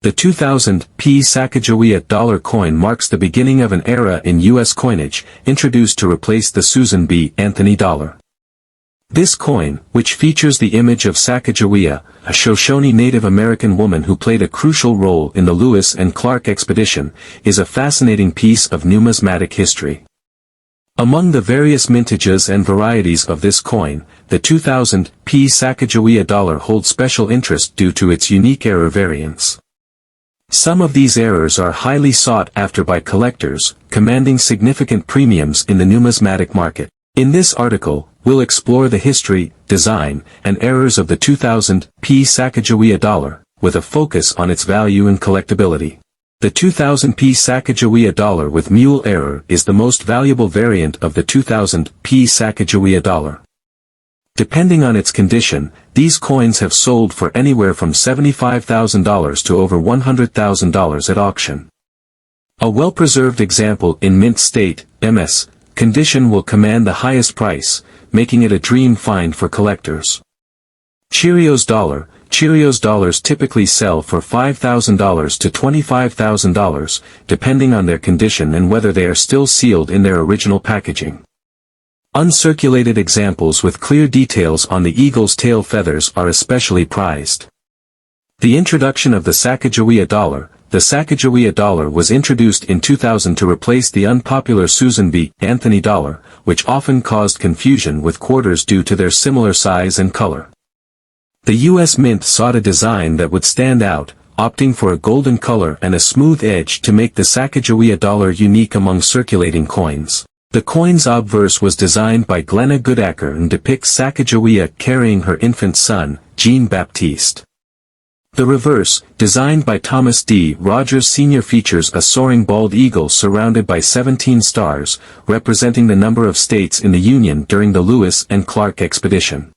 The 2000 Sacagawea dollar coin marks the beginning of an era in U.S. coinage, introduced to replace the Susan B. Anthony dollar. This coin, which features the image of Sacagawea, a Shoshone Native American woman who played a crucial role in the Lewis and Clark expedition, is a fascinating piece of numismatic history. Among the various mintages and varieties of this coin, the 2000 Sacagawea dollar holds special interest due to its unique error variants. Some of these errors are highly sought after by collectors, commanding significant premiums in the numismatic market. In this article, we'll explore the history, design, and errors of the 2000 Sacagawea dollar, with a focus on its value and collectability. The 2000 Sacagawea dollar with mule error is the most valuable variant of the 2000 Sacagawea dollar. Depending on its condition, these coins have sold for anywhere from $75,000 to over $100,000 at auction. A well-preserved example in mint state, MS, condition will command the highest price, making it a dream find for collectors. Cheerios dollars typically sell for $5,000 to $25,000, depending on their condition and whether they are still sealed in their original packaging. Uncirculated examples with clear details on the eagle's tail feathers are especially prized. The introduction of the Sacagawea dollar. The Sacagawea dollar was introduced in 2000 to replace the unpopular Susan B. Anthony dollar, which often caused confusion with quarters due to their similar size and color. The U.S. Mint sought a design that would stand out, opting for a golden color and a smooth edge to make the Sacagawea dollar unique among circulating coins. The coin's obverse was designed by Glenna Goodacker and depicts Sacagawea carrying her infant son, Jean-Baptiste. The reverse, designed by Thomas D. Rogers Sr. features a soaring bald eagle surrounded by 17 stars, representing the number of states in the Union during the Lewis and Clark expedition.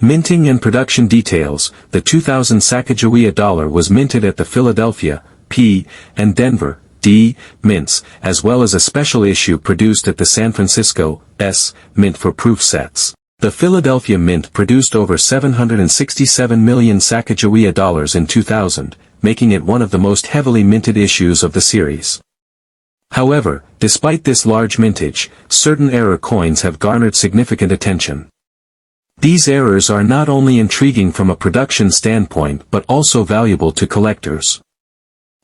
Minting and production details. The 2000 Sacagawea dollar was minted at the Philadelphia, P, and Denver, D, mints, as well as a special issue produced at the San Francisco, S, mint for proof sets. The Philadelphia Mint produced over 767 million Sacagawea dollars in 2000, making it one of the most heavily minted issues of the series. However, despite this large mintage, certain error coins have garnered significant attention. These errors are not only intriguing from a production standpoint but also valuable to collectors.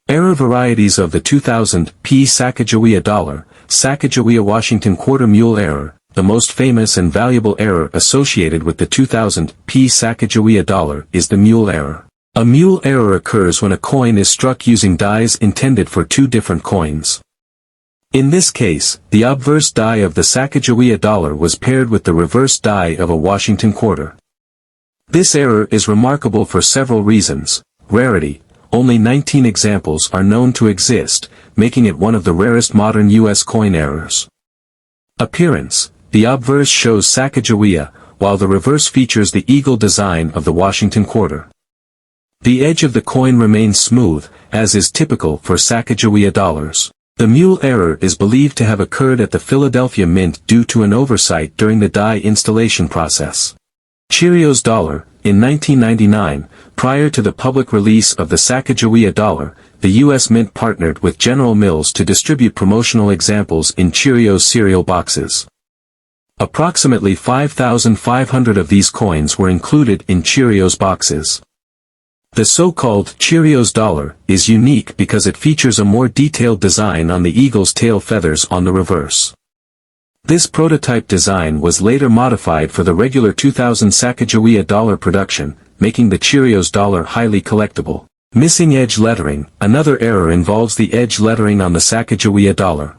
Error varieties of the 2000 Sacagawea dollar. Sacagawea Washington quarter mule error. The most famous and valuable error associated with the 2000 Sacagawea dollar is the mule error. A mule error occurs when a coin is struck using dies intended for two different coins. In this case, the obverse die of the Sacagawea dollar was paired with the reverse die of a Washington quarter. This error is remarkable for several reasons. Rarity. Only 19 examples are known to exist, making it one of the rarest modern U.S. coin errors. Appearance. The obverse shows Sacagawea, while the reverse features the eagle design of the Washington quarter. The edge of the coin remains smooth, as is typical for Sacagawea dollars. The mule error is believed to have occurred at the Philadelphia Mint due to an oversight during the die installation process. Cheerios dollar. In 1999, prior to the public release of the Sacagawea dollar, the U.S. Mint partnered with General Mills to distribute promotional examples in Cheerios cereal boxes. Approximately 5,500 of these coins were included in Cheerios boxes. The so-called Cheerios dollar is unique because it features a more detailed design on the eagle's tail feathers on the reverse. This prototype design was later modified for the regular 2000 Sacagawea dollar production, making the Cheerios dollar highly collectible. Missing edge lettering. Another error involves the edge lettering on the Sacagawea dollar.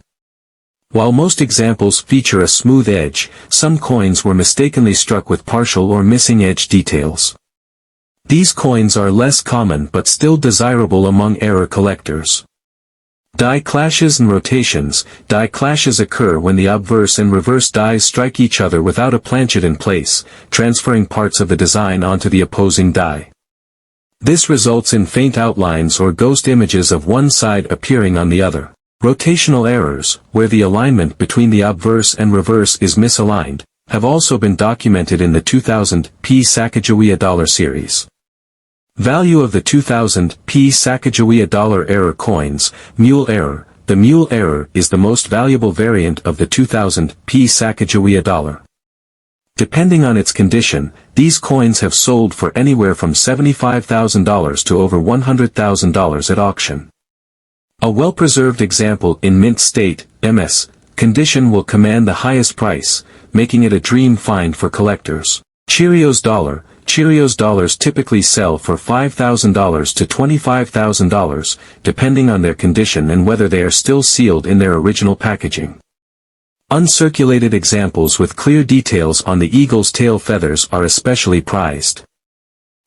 While most examples feature a smooth edge, some coins were mistakenly struck with partial or missing edge details. These coins are less common but still desirable among error collectors. Die clashes and rotations. Die clashes occur when the obverse and reverse dies strike each other without a planchet in place, transferring parts of the design onto the opposing die. This results in faint outlines or ghost images of one side appearing on the other. Rotational errors, where the alignment between the obverse and reverse is misaligned, have also been documented in the 2000 Sacagawea dollar series. Value of the 2000 P Sacagawea dollar error coins, mule error. The mule error is the most valuable variant of the 2000 P Sacagawea dollar. Depending on its condition, these coins have sold for anywhere from $75,000 to over $100,000 at auction. A well-preserved example in mint state, MS, condition will command the highest price, making it a dream find for collectors. Cheerios dollar. Cheerios dollars typically sell for $5,000 to $25,000, depending on their condition and whether they are still sealed in their original packaging. Uncirculated examples with clear details on the eagle's tail feathers are especially prized.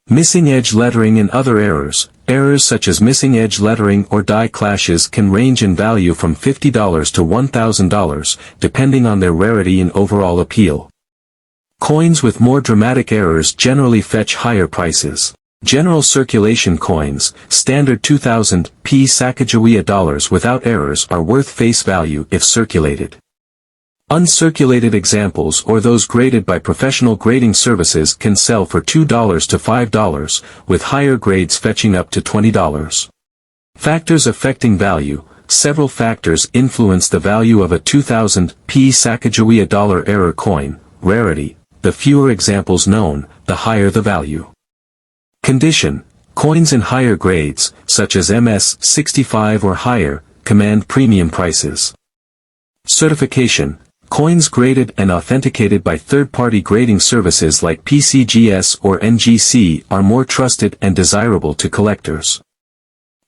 Missing edge lettering and other errors. Errors such as missing edge lettering or die clashes can range in value from $50 to $1,000, depending on their rarity and overall appeal. Coins with more dramatic errors generally fetch higher prices. General circulation coins, standard 2000 P Sacagawea dollars without errors are worth face value if circulated. Uncirculated examples or those graded by professional grading services can sell for $2 to $5, with higher grades fetching up to $20. Factors affecting value. Several factors influence the value of a 2000 P Sacagawea dollar error coin. Rarity. The fewer examples known, the higher the value. Condition. Coins in higher grades, such as MS 65 or higher, command premium prices. Certification. Coins graded and authenticated by third-party grading services like PCGS or NGC are more trusted and desirable to collectors.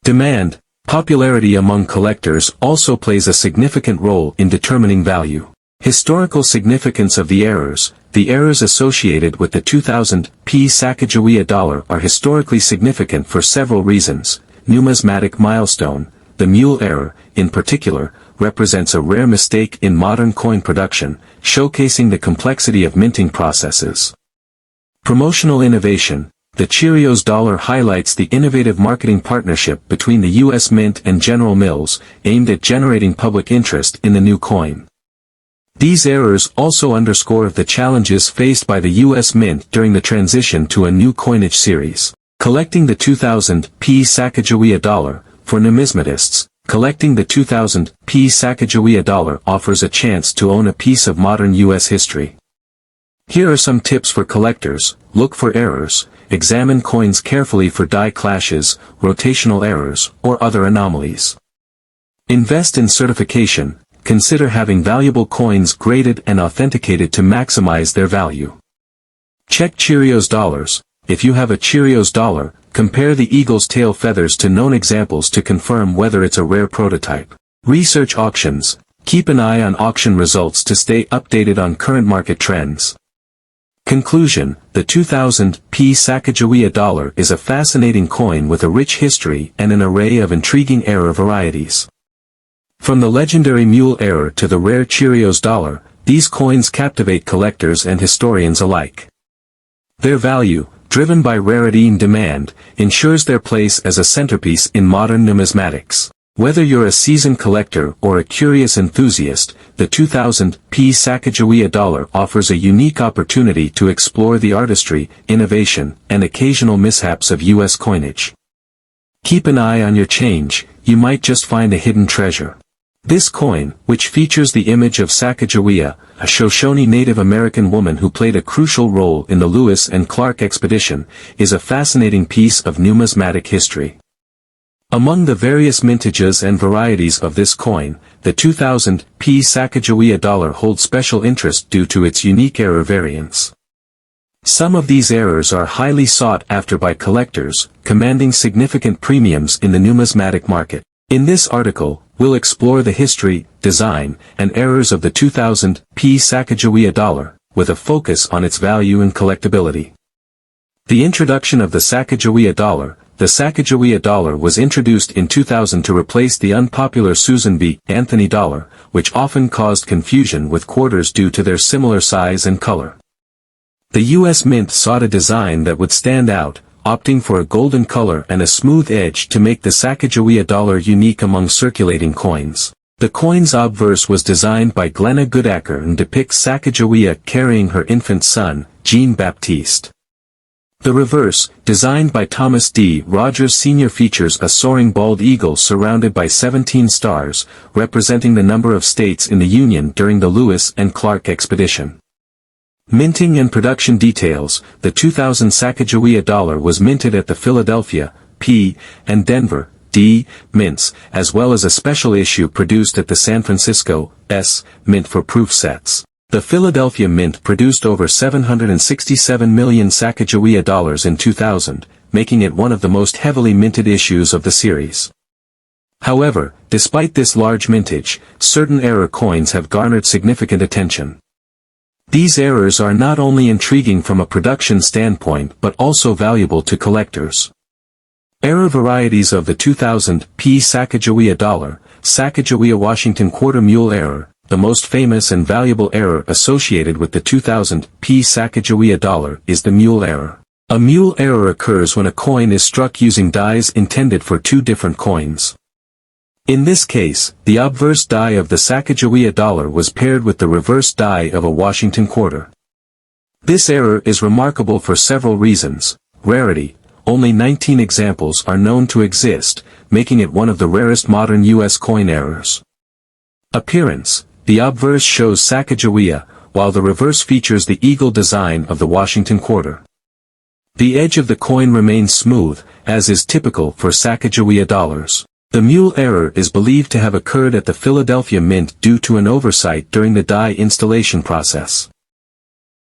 Demand. Popularity among collectors also plays a significant role in determining value. Historical significance of the errors. The errors associated with the 2000 P Sacagawea dollar are historically significant for several reasons. Numismatic milestone. The mule error, in particular, represents a rare mistake in modern coin production, showcasing the complexity of minting processes. Promotional innovation. The Cheerios dollar highlights the innovative marketing partnership between the U.S. Mint and General Mills, aimed at generating public interest in the new coin. These errors also underscore the challenges faced by the U.S. Mint during the transition to a new coinage series. Collecting the 2000 P Sacagawea dollar. For numismatists, collecting the 2000 P Sacagawea dollar offers a chance to own a piece of modern U.S. history. Here are some tips for collectors. Look for errors. Examine coins carefully for die clashes, rotational errors, or other anomalies. Invest in certification. Consider having valuable coins graded and authenticated to maximize their value. Check Cheerios dollars. If you have a Cheerios dollar, compare the eagle's tail feathers to known examples to confirm whether it's a rare prototype. Research auctions. Keep an eye on auction results to stay updated on current market trends. Conclusion. The 2000 P Sacagawea dollar is a fascinating coin with a rich history and an array of intriguing error varieties. From the legendary mule error to the rare Cheerios dollar, these coins captivate collectors and historians alike. Their value, driven by rarity and demand, ensures their place as a centerpiece in modern numismatics. Whether you're a seasoned collector or a curious enthusiast, the 2000 P Sacagawea dollar offers a unique opportunity to explore the artistry, innovation, and occasional mishaps of U.S. coinage. Keep an eye on your change, you might just find a hidden treasure. This coin, which features the image of Sacagawea, a Shoshone Native American woman who played a crucial role in the Lewis and Clark expedition, is a fascinating piece of numismatic history. Among the various mintages and varieties of this coin, the 2000 P Sacagawea dollar holds special interest due to its unique error variants. Some of these errors are highly sought after by collectors, commanding significant premiums in the numismatic market. In this article, we'll explore the history, design, and errors of the 2000 P Sacagawea dollar, with a focus on its value and collectability. The introduction of the Sacagawea dollar. The Sacagawea dollar was introduced in 2000 to replace the unpopular Susan B. Anthony dollar, which often caused confusion with quarters due to their similar size and color. The U.S. Mint sought a design that would stand out, opting for a golden color and a smooth edge to make the Sacagawea dollar unique among circulating coins. The coin's obverse was designed by Glenna Goodacker and depicts Sacagawea carrying her infant son, Jean-Baptiste. The reverse, designed by Thomas D. Rogers Sr., features a soaring bald eagle surrounded by 17 stars, representing the number of states in the Union during the Lewis and Clark expedition. Minting and production details. The 2000 Sacagawea dollar was minted at the Philadelphia, P, and Denver, D, mints, as well as a special issue produced at the San Francisco, S, mint for proof sets. The Philadelphia Mint produced over 767 million Sacagawea dollars in 2000, making it one of the most heavily minted issues of the series. However, despite this large mintage, certain error coins have garnered significant attention. These errors are not only intriguing from a production standpoint but also valuable to collectors. Error varieties of the 2000 P Sacagawea dollar, Sacagawea Washington quarter mule error. The most famous and valuable error associated with the 2000 P Sacagawea dollar is the mule error. A mule error occurs when a coin is struck using dies intended for two different coins. In this case, the obverse die of the Sacagawea dollar was paired with the reverse die of a Washington quarter. This error is remarkable for several reasons. Rarity. Only 19 examples are known to exist, making it one of the rarest modern U.S. coin errors. Appearance. The obverse shows Sacagawea, while the reverse features the eagle design of the Washington quarter. The edge of the coin remains smooth, as is typical for Sacagawea dollars. The mule error is believed to have occurred at the Philadelphia Mint due to an oversight during the die installation process.